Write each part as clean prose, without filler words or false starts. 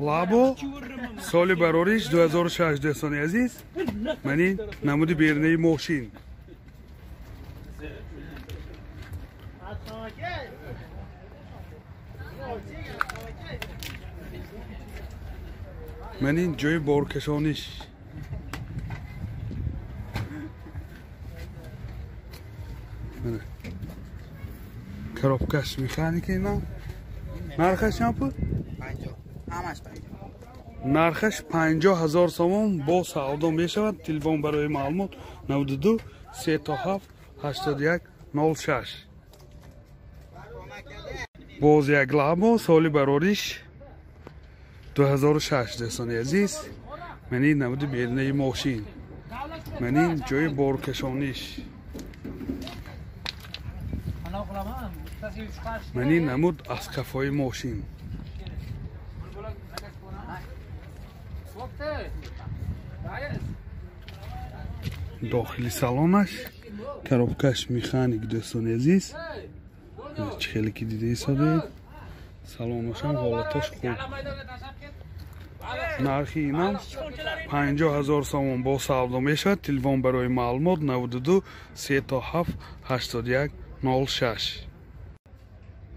Labo soли барориш 2006 دوستان عزیز من این نمود بیرنه ماشین من این جای بارکشانیش کروبکش میخانیکی اینا نرخش چند بود؟ 50 همش 50 نرخش 50,000 سوم با سعودا می شود. تلفن برای معلومات 92 37 81 06 باز یک لابو سالی براریش 2006 دوستان عزیز من این نمود بیرنه ماشین من این جای بارکشانیش من این نمود از کفای ماشین داخلی سالانش коробкаш механик دوستان عزیز خیلی که دیده ایستاده سالانش هم حالتش خوب نرخی اینم 50,000 سوم با سودا میشد. تلفن برای معلومات 92 37 81 06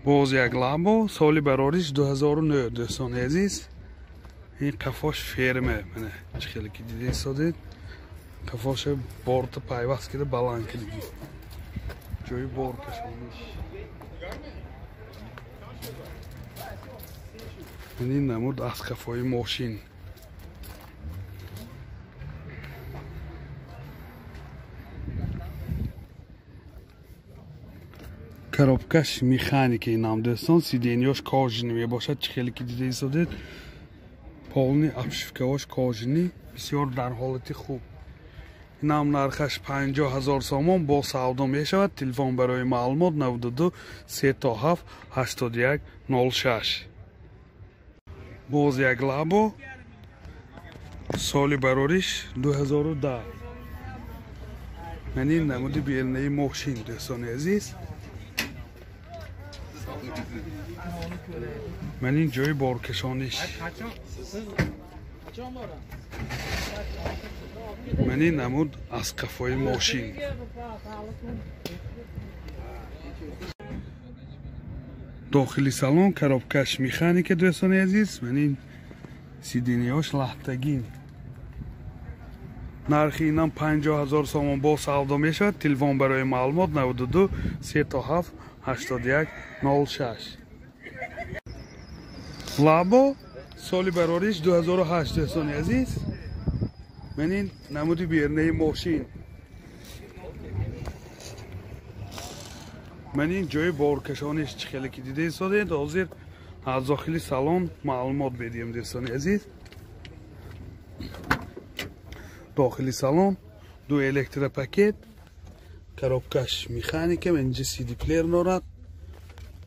باز یک لامبو سالی براریش 2009 دوستان عزیز این قفاش فرمه منه خیلی که دیده ایستاده قفاش بارت پایوست کرده بلند کرده جای بارکشانیش این نمود از قفای ماشین коробкаш механики این هم دوستان سیدینیاش کاژنی می باشد خیلی که دیده ایستاده پالنی обшивкаش کاژنی بسیار در حالت خوب این هم نرخش 50,000 سوم با سودا می شود. تلفن برای معلومات 92 37 81 06 باز یک لابو سالی براریش 2010 من این نمود بیرنه ماشین دوستان عزیز من این جای بارکشانیش من این نمود از قفای ماشین داخلی سالن коробкаш механик دوستان عزیز من این سیدینیاش لحتگین نرخی اینم 50,000 سوم با سودا می شود. تلفن برای معلومات 92 37 81 06 لابو سالی براریش 2008 دوستان عزیز من این نمودی بیرنه ماشین من این جای بارکشانیش خیلی که دیده ایستاده حاضر از داخلی سالن معلومات بدیم دوستان عزیز داخلی سالن دو الکتر پاکت коробкаш механика من اینجا سی دی پلیر دارد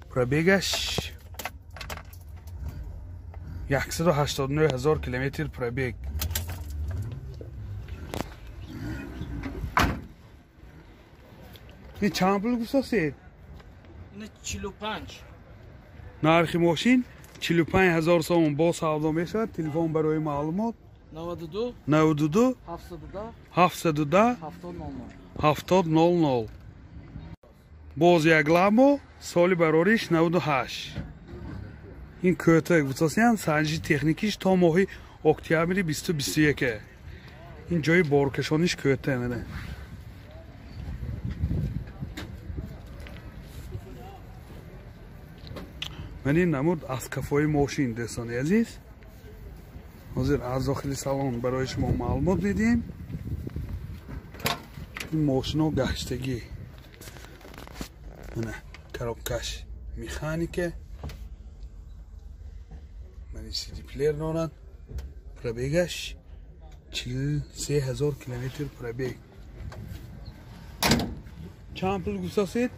پرابیگش 189,000 کیلومتر پرابیگ این چند پول گوستاسید؟ این 45 نرخی ماشین 45,000 سوم با سودا می شود. تلفن برای معلومات 92 710 7000 باز یک لامبو سالی براریش 98 این کوتاه گوستاسیان سنجی تکنیکیش تا ماه اکتبر 2021 این جای بارکشانیش کوتاه میده من این نمود از کفای ماشین دوستان عزیز حاضر از داخل سالن برای شما معلومات میدیم این ماشین ها گشتگی نه коробкаш механике من این سی دی پلیر دارد پرابیگش 43,000 کیلومتر پرابیگ چند پول گوستاسید؟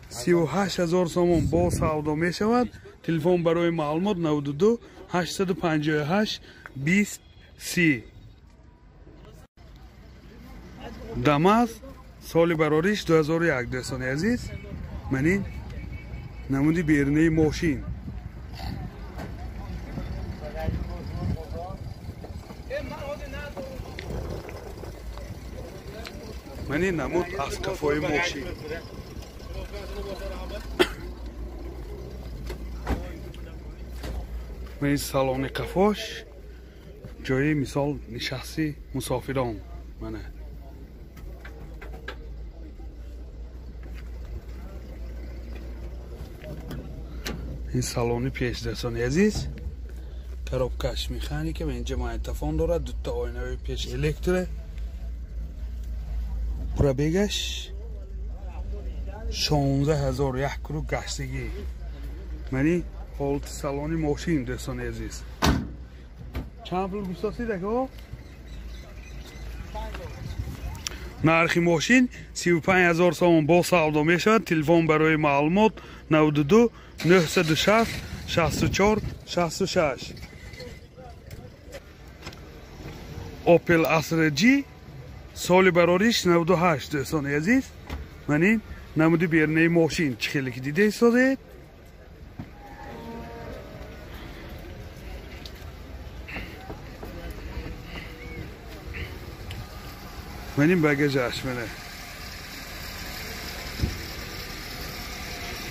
38,000 سوم با سودا می شود. تلفن برای معلومات 92 858 20 30 دماز سالی براریش 2001 دوستان عزیز من این نمودی بیرنه ماشین منی نمود از کفای ماشین منی سالن کفاش جای مثال نشستی مسافران منه این سالن پیش دستانی عزیز коробкаш механика اینجا магнитофон دارد دو تا آینه پیش الکتره پرابگش 16001 کرو گشتگی منی حالت سالن ماشین دستان عزیز چند پول گستاسی دکو نرخ ماشین 35000 سوم با سودا میشود تلفن برای معلومات 92 960 64 66 اوپل اسر جی سال براریش 98 دوستان عزیز من این نمودی بیرنه ماشین چخیلی که دیده ایستاده من این بگجش منه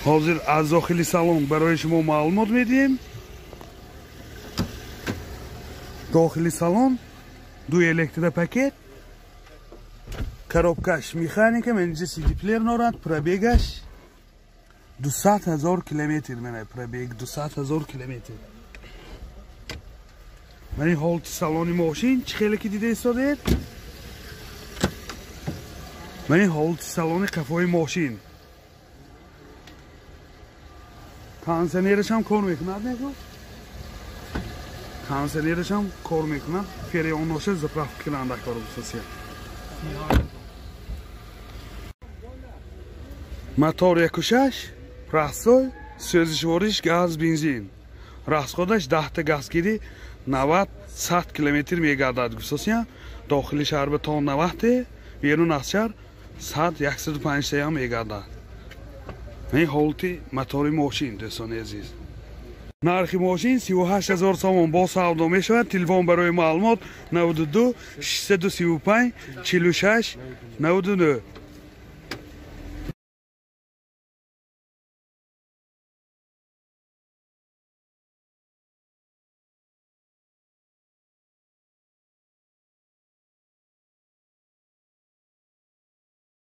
حاضر از داخلی سالن برای شما معلومات میدیم داخلی سالن دو الکتر پاکت коробкаш механика من اینجا سی دی پلیر نارد پرابگش 200,000 کیلومتر منه پرابگ 200,000 کیلومتر من این حالت سالن ماشین چه خیلی که دیده ایستاده من این حالت سالن کفای ماشین کانسنیرش هم کار میکند نگو کانسنیرش هم کار میکند فریون نوشه زپرافت کننده کار بسیار موتور 1.6 پرستای سوزشوارش گاز بنزین расходаш 10 تا газгирӣ 90 100 километр мегардад гусосия дохили шаҳр ба то 90 берун аз шаҳр 100 105 та мегардад ин ҳолати мотори мошин дӯстони азиз нархи мошин 38000 сомон бо савдо мешавад телефон барои маълумот 92 635 46 99